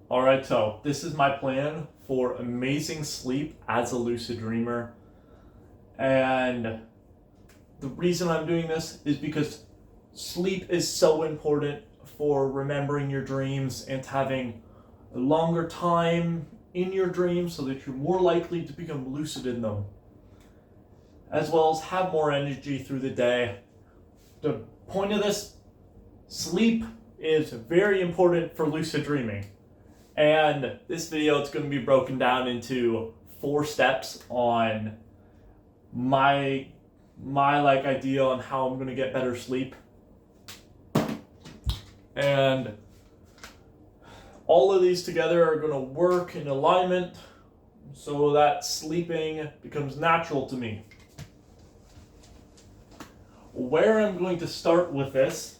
Alright, so this is my plan for amazing sleep as a lucid dreamer. And the reason I'm doing this is because sleep is so important for remembering your dreams and having a longer time in your dreams so that you're more likely to become lucid in them, as well as have more energy through the day. The point of this, sleep is very important for lucid dreaming. And this video is going to be broken down into 4 steps on my idea on how I'm going to get better sleep. And all of these together are going to work in alignment so that sleeping becomes natural to me. Where I'm going to start with this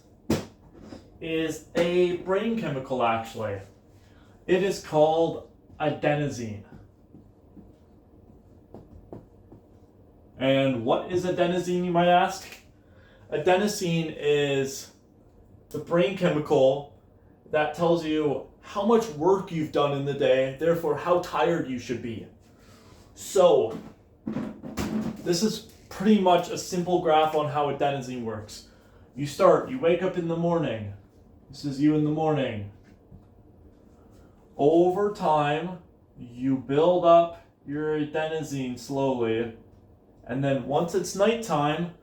is a brain chemical, actually. It is called adenosine. And what is adenosine, you might ask? Adenosine is the brain chemical that tells you how much work you've done in the day, therefore how tired you should be. So, this is pretty much a simple graph on how adenosine works. You wake up in the morning. This is you in the morning. Over time, you build up your adenosine slowly, and then once it's nighttime,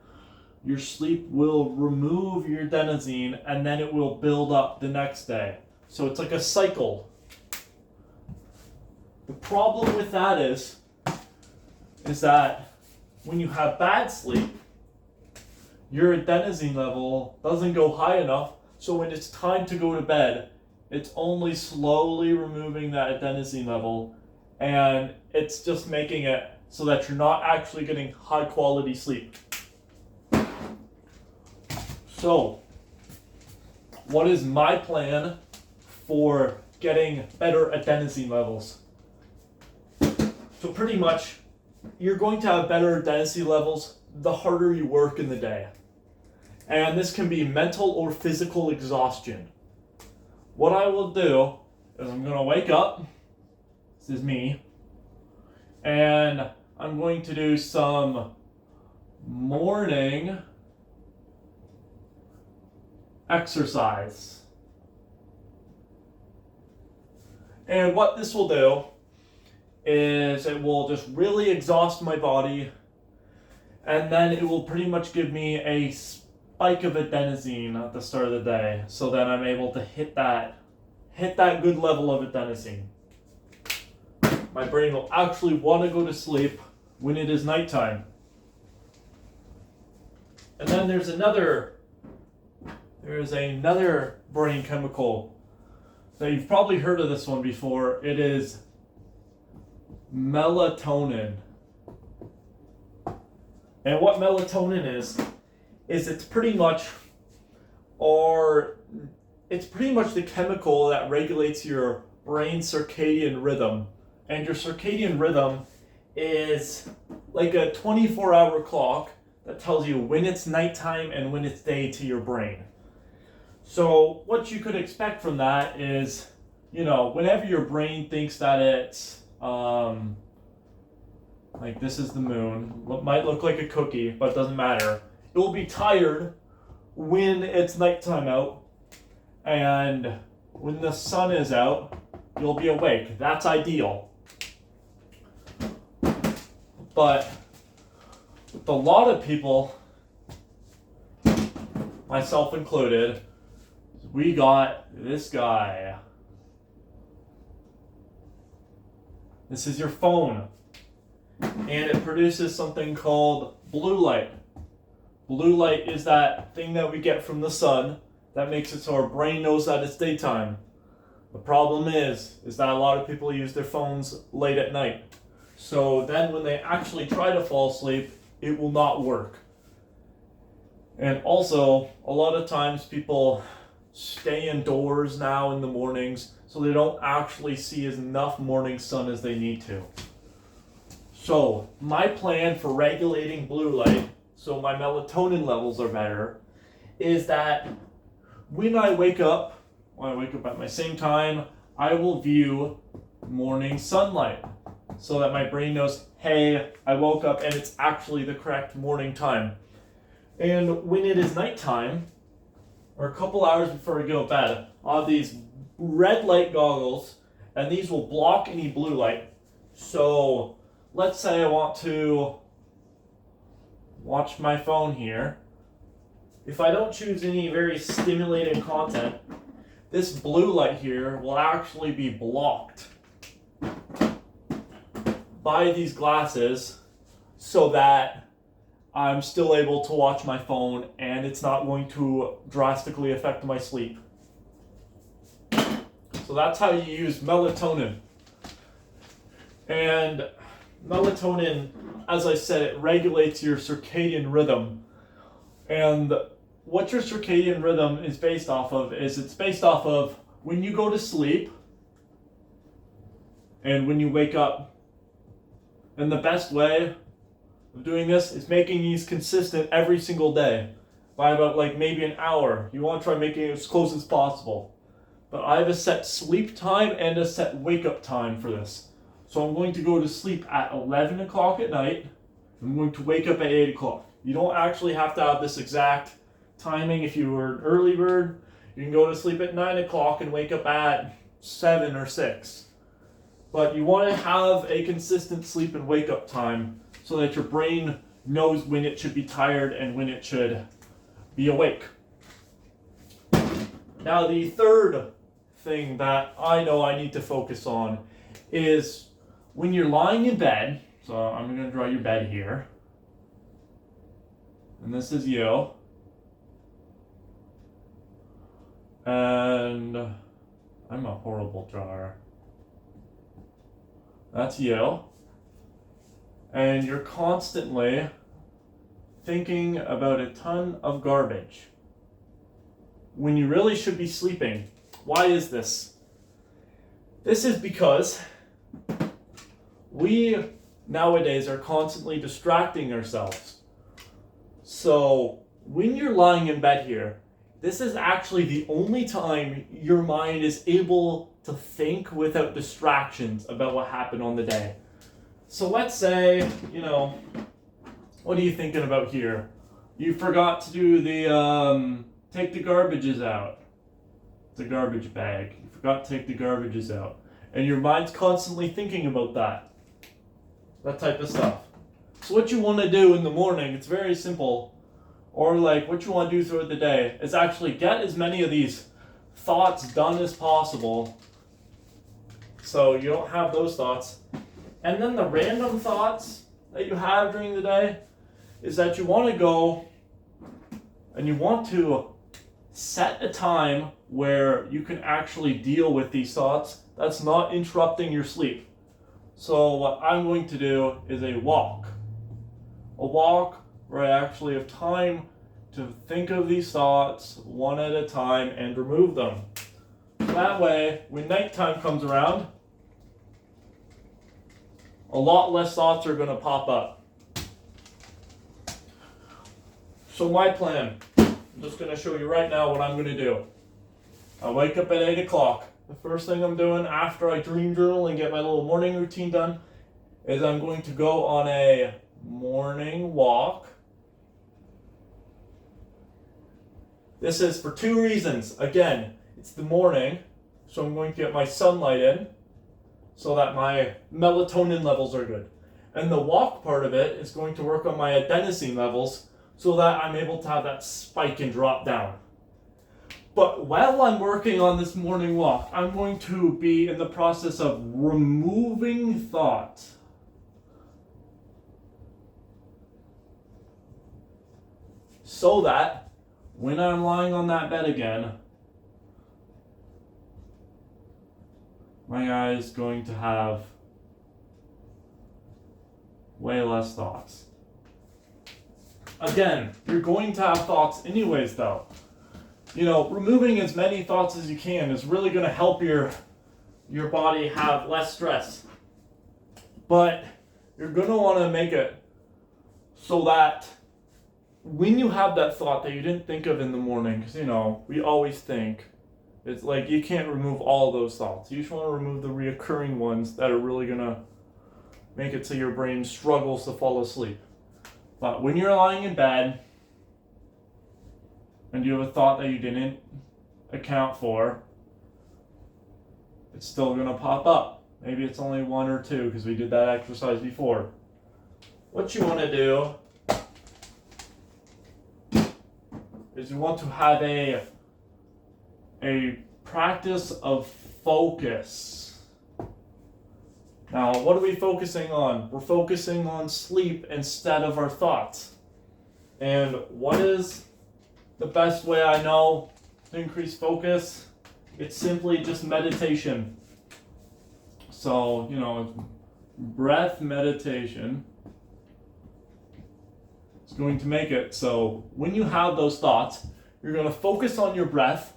your sleep will remove your adenosine, and then it will build up the next day. So it's like a cycle. The problem with that is that when you have bad sleep, your adenosine level doesn't go high enough, so when it's time to go to bed, it's only slowly removing that adenosine level, and it's just making it so that you're not actually getting high quality sleep. So, what is my plan for getting better adenosine levels? So pretty much, you're going to have better adenosine levels the harder you work in the day. And this can be mental or physical exhaustion. What I will do is I'm going to wake up, this is me, and I'm going to do some morning exercise. And what this will do is it will just really exhaust my body, and then it will pretty much give me a spike of adenosine at the start of the day, so that I'm able to hit that good level of adenosine. My brain will actually want to go to sleep when it is nighttime. And then there's another brain chemical that you've probably heard of this one before. It is melatonin. And what melatonin is it's pretty much the chemical that regulates your brain's circadian rhythm. And your circadian rhythm is like a 24-hour clock that tells you when it's nighttime and when it's day to your brain. So what you could expect from that is, whenever your brain thinks that it's like this is the moon, what might look like a cookie, but it doesn't matter. It will be tired when it's nighttime out, and when the sun is out, you'll be awake. That's ideal. But with a lot of people, myself included, we got this guy. This is your phone. And it produces something called blue light. Blue light is that thing that we get from the sun that makes it so our brain knows that it's daytime. The problem is that a lot of people use their phones late at night. So then when they actually try to fall asleep, it will not work. And also, a lot of times people stay indoors now in the mornings, so they don't actually see enough morning sun as they need to. So, my plan for regulating blue light, so my melatonin levels are better, is that when I wake up at my same time, I will view morning sunlight so that my brain knows, hey, I woke up and it's actually the correct morning time. And when it is nighttime, or a couple hours before we go to bed, I'll have these red light goggles, and these will block any blue light. So let's say I want to watch my phone here. If I don't choose any very stimulating content, this blue light here will actually be blocked by these glasses so that I'm still able to watch my phone and it's not going to drastically affect my sleep. So that's how you use melatonin. And melatonin, as I said, it regulates your circadian rhythm. And what your circadian rhythm is based off of is it's based off of when you go to sleep and when you wake up. And the best way of doing this is making these consistent every single day by about maybe an hour. You want to try making it as close as possible. But I have a set sleep time and a set wake up time for this. So I'm going to go to sleep at 11 o'clock at night. I'm going to wake up at 8 o'clock. You don't actually have to have this exact timing. If you were an early bird, you can go to sleep at 9 o'clock and wake up at 7 or 6. But you want to have a consistent sleep and wake up time so that your brain knows when it should be tired and when it should be awake. Now, the third thing that I know I need to focus on is when you're lying in bed. So I'm going to draw your bed here. And this is you. And I'm a horrible drawer. That's you. And you're constantly thinking about a ton of garbage when you really should be sleeping. Why is this? This is because we nowadays are constantly distracting ourselves. So when you're lying in bed here, this is actually the only time your mind is able to think without distractions about what happened on the day. So let's say, what are you thinking about here? You forgot to do the, take the garbages out. The garbage bag. You forgot to take the garbages out. And your mind's constantly thinking about that. That type of stuff. So what you want to do in the morning, it's very simple. Or what you want to do throughout the day is actually get as many of these thoughts done as possible so you don't have those thoughts. And then the random thoughts that you have during the day is that you want to go and you want to set a time where you can actually deal with these thoughts that's not interrupting your sleep. So what I'm going to do is a walk. A walk where I actually have time to think of these thoughts one at a time and remove them. That way, when nighttime comes around, a lot less thoughts are going to pop up. So my plan, I'm just going to show you right now what I'm going to do. I wake up at 8 o'clock. The first thing I'm doing after I dream journal and get my little morning routine done is I'm going to go on a morning walk. This is for two reasons. Again, it's the morning, so I'm going to get my sunlight in so that my melatonin levels are good. And the walk part of it is going to work on my adenosine levels so that I'm able to have that spike and drop down. But while I'm working on this morning walk, I'm going to be in the process of removing thought. So that when I'm lying on that bed again, my eye is going to have way less thoughts. Again, you're going to have thoughts anyways though. Removing as many thoughts as you can is really going to help your body have less stress. But you're going to want to make it so that when you have that thought that you didn't think of in the morning, because we always think, It's like you can't remove all those thoughts. You just want to remove the reoccurring ones that are really going to make it so your brain struggles to fall asleep. But when you're lying in bed and you have a thought that you didn't account for, it's still going to pop up. Maybe it's only one or two because we did that exercise before. What you want to do is you want to have a practice of focus. Now, what are we focusing on? We're focusing on sleep instead of our thoughts. And what is the best way I know to increase focus? It's simply just meditation. So, breath meditation is going to make it so when you have those thoughts, you're going to focus on your breath,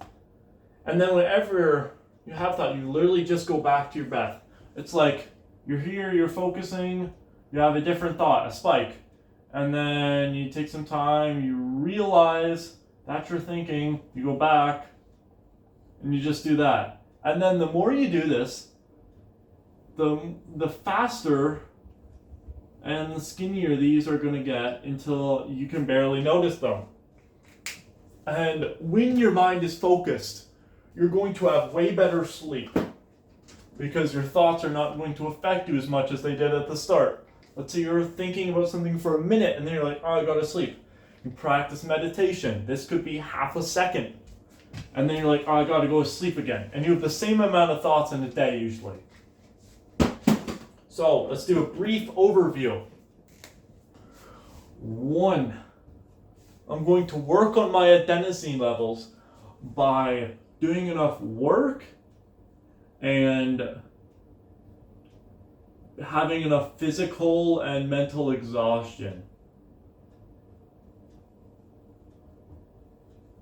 and then whenever you have thought, you literally just go back to your breath. It's like you're here, you're focusing, you have a different thought, a spike, and then you take some time, you realize that you're thinking, you go back, and you just do that. And then the more you do this, the faster and the skinnier these are going to get until you can barely notice them. And when your mind is focused, you're going to have way better sleep because your thoughts are not going to affect you as much as they did at the start. Let's say you're thinking about something for a minute and then you're like, oh, I gotta sleep. You practice meditation. This could be half a second. And then you're like, oh, I gotta go to sleep again. And you have the same amount of thoughts in a day usually. So let's do a brief overview. 1, I'm going to work on my adenosine levels by doing enough work and having enough physical and mental exhaustion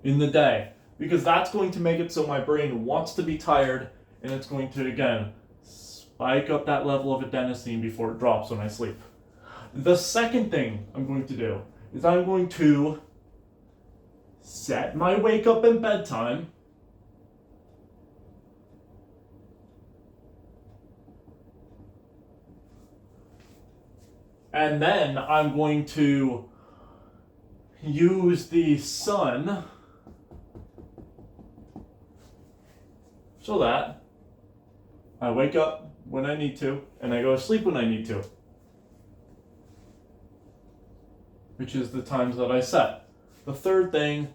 in the day, because that's going to make it so my brain wants to be tired, and it's going to, again, spike up that level of adenosine before it drops when I sleep. The second thing I'm going to do is I'm going to set my wake up and bedtime and then I'm going to use the sun so that I wake up when I need to and I go to sleep when I need to, which is the times that I set. The third thing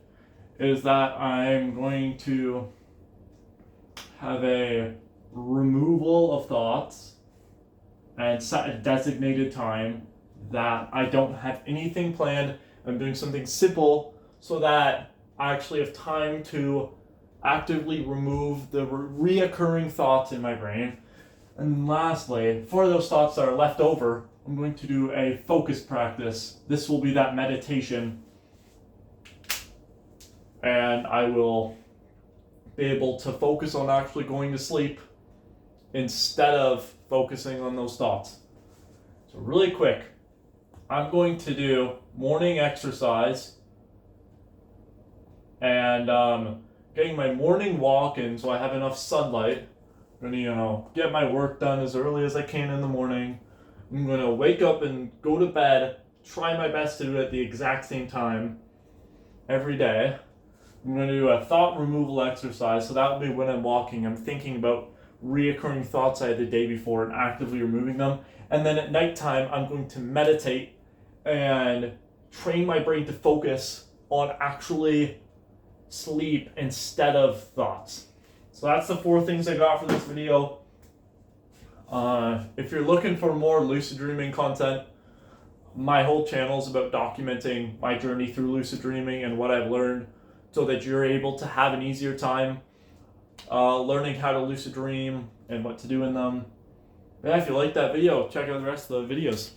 is that I'm going to have a removal of thoughts and set a designated time that I don't have anything planned. I'm doing something simple so that I actually have time to actively remove the reoccurring thoughts in my brain. And lastly, for those thoughts that are left over, I'm going to do a focus practice. This will be that meditation, and I will be able to focus on actually going to sleep instead of focusing on those thoughts. So really quick, I'm going to do morning exercise and getting my morning walk in so I have enough sunlight. I'm going to, get my work done as early as I can in the morning. I'm going to wake up and go to bed, try my best to do it at the exact same time every day. I'm going to do a thought removal exercise, so that will be when I'm walking. I'm thinking about reoccurring thoughts I had the day before and actively removing them. And then at nighttime, I'm going to meditate and train my brain to focus on actually sleep instead of thoughts. So that's the 4 things I got for this video. If you're looking for more lucid dreaming content, my whole channel is about documenting my journey through lucid dreaming and what I've learned so that you're able to have an easier time learning how to lucid dream and what to do in them. Yeah, if you like that video, check out the rest of the videos.